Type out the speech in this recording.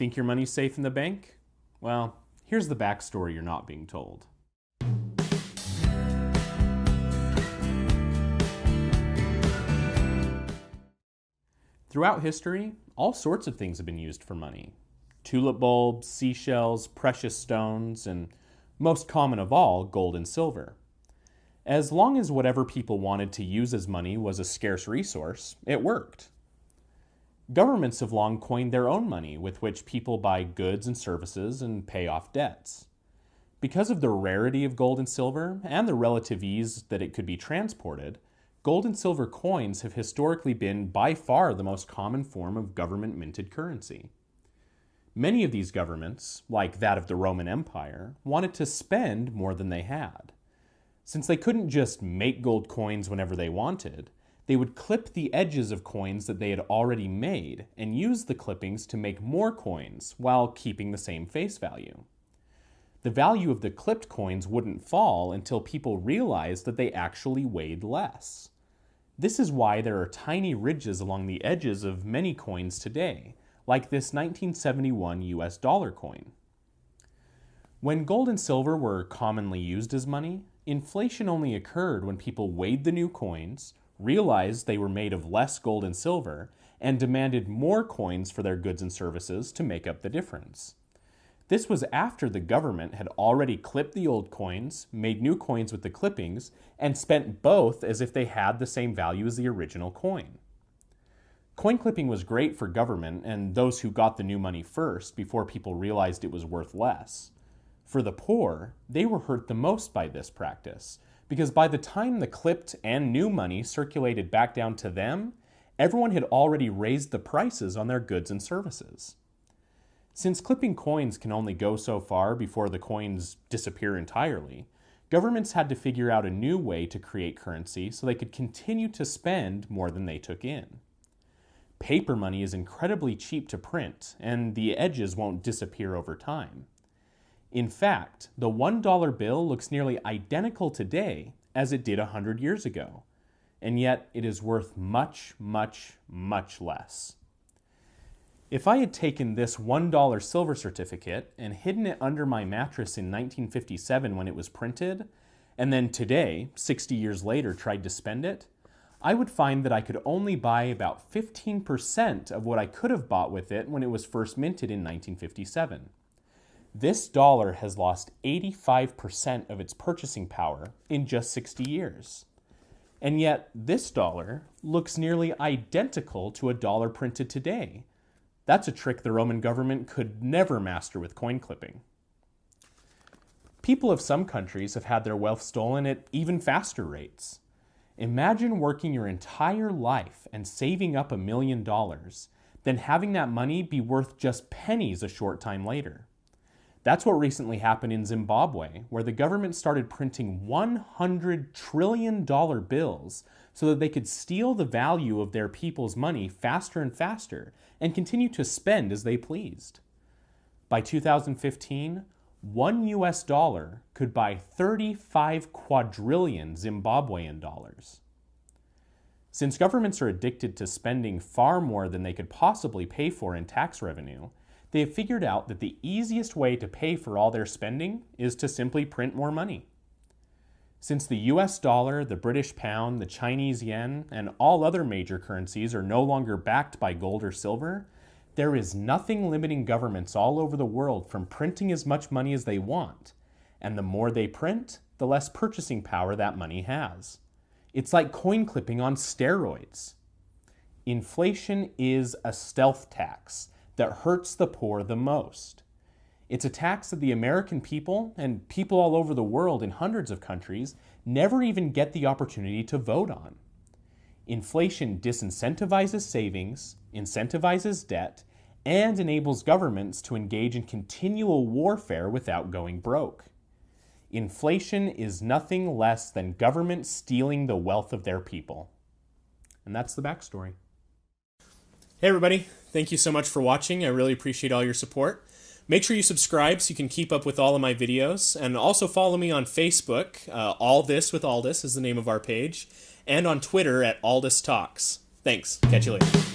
Think your money's safe in the bank? Well, here's the backstory you're not being told. Throughout history, all sorts of things have been used for money. Tulip bulbs, seashells, precious stones, and most common of all, gold and silver. As long as whatever people wanted to use as money was a scarce resource, it worked. Governments have long coined their own money with which people buy goods and services and pay off debts. Because of the rarity of gold and silver and the relative ease that it could be transported, gold and silver coins have historically been by far the most common form of government-minted currency. Many of these governments, like that of the Roman Empire, wanted to spend more than they had. Since they couldn't just make gold coins whenever they wanted, they would clip the edges of coins that they had already made and use the clippings to make more coins while keeping the same face value. The value of the clipped coins wouldn't fall until people realized that they actually weighed less. This is why there are tiny ridges along the edges of many coins today, like this 1971 US dollar coin. When gold and silver were commonly used as money, inflation only occurred when people weighed the new coins, realized they were made of less gold and silver, and demanded more coins for their goods and services to make up the difference. This was after the government had already clipped the old coins, made new coins with the clippings, and spent both as if they had the same value as the original coin. Coin clipping was great for government and those who got the new money first before people realized it was worth less. For the poor, they were hurt the most by this practice, because by the time the clipped and new money circulated back down to them, everyone had already raised the prices on their goods and services. Since clipping coins can only go so far before the coins disappear entirely, governments had to figure out a new way to create currency so they could continue to spend more than they took in. Paper money is incredibly cheap to print, and the edges won't disappear over time. In fact, the $1 bill looks nearly identical today as it did 100 years ago, and yet it is worth much, much, much less. If I had taken this $1 silver certificate and hidden it under my mattress in 1957 when it was printed, and then today, 60 years later, tried to spend it, I would find that I could only buy about 15% of what I could have bought with it when it was first minted in 1957. This dollar has lost 85% of its purchasing power in just 60 years. And yet, this dollar looks nearly identical to a dollar printed today. That's a trick the Roman government could never master with coin clipping. People of some countries have had their wealth stolen at even faster rates. Imagine working your entire life and saving up $1 million, then having that money be worth just pennies a short time later. That's what recently happened in Zimbabwe, where the government started printing $100 trillion bills so that they could steal the value of their people's money faster and faster and continue to spend as they pleased. By 2015, $1 US could buy 35 quadrillion Zimbabwean dollars. Since governments are addicted to spending far more than they could possibly pay for in tax revenue, they have figured out that the easiest way to pay for all their spending is to simply print more money. Since the US dollar, the British pound, the Chinese yen, and all other major currencies are no longer backed by gold or silver, there is nothing limiting governments all over the world from printing as much money as they want. And the more they print, the less purchasing power that money has. It's like coin clipping on steroids. Inflation is a stealth tax that hurts the poor the most. It's a tax that the American people and people all over the world in hundreds of countries never even get the opportunity to vote on. Inflation disincentivizes savings, incentivizes debt, and enables governments to engage in continual warfare without going broke. Inflation is nothing less than government stealing the wealth of their people. And that's the backstory. Hey everybody, thank you so much for watching. I really appreciate all your support. Make sure you subscribe so you can keep up with all of my videos, and also follow me on Facebook. All This with Aldis is the name of our page, and on Twitter at Aldis Talks. Thanks. Catch you later.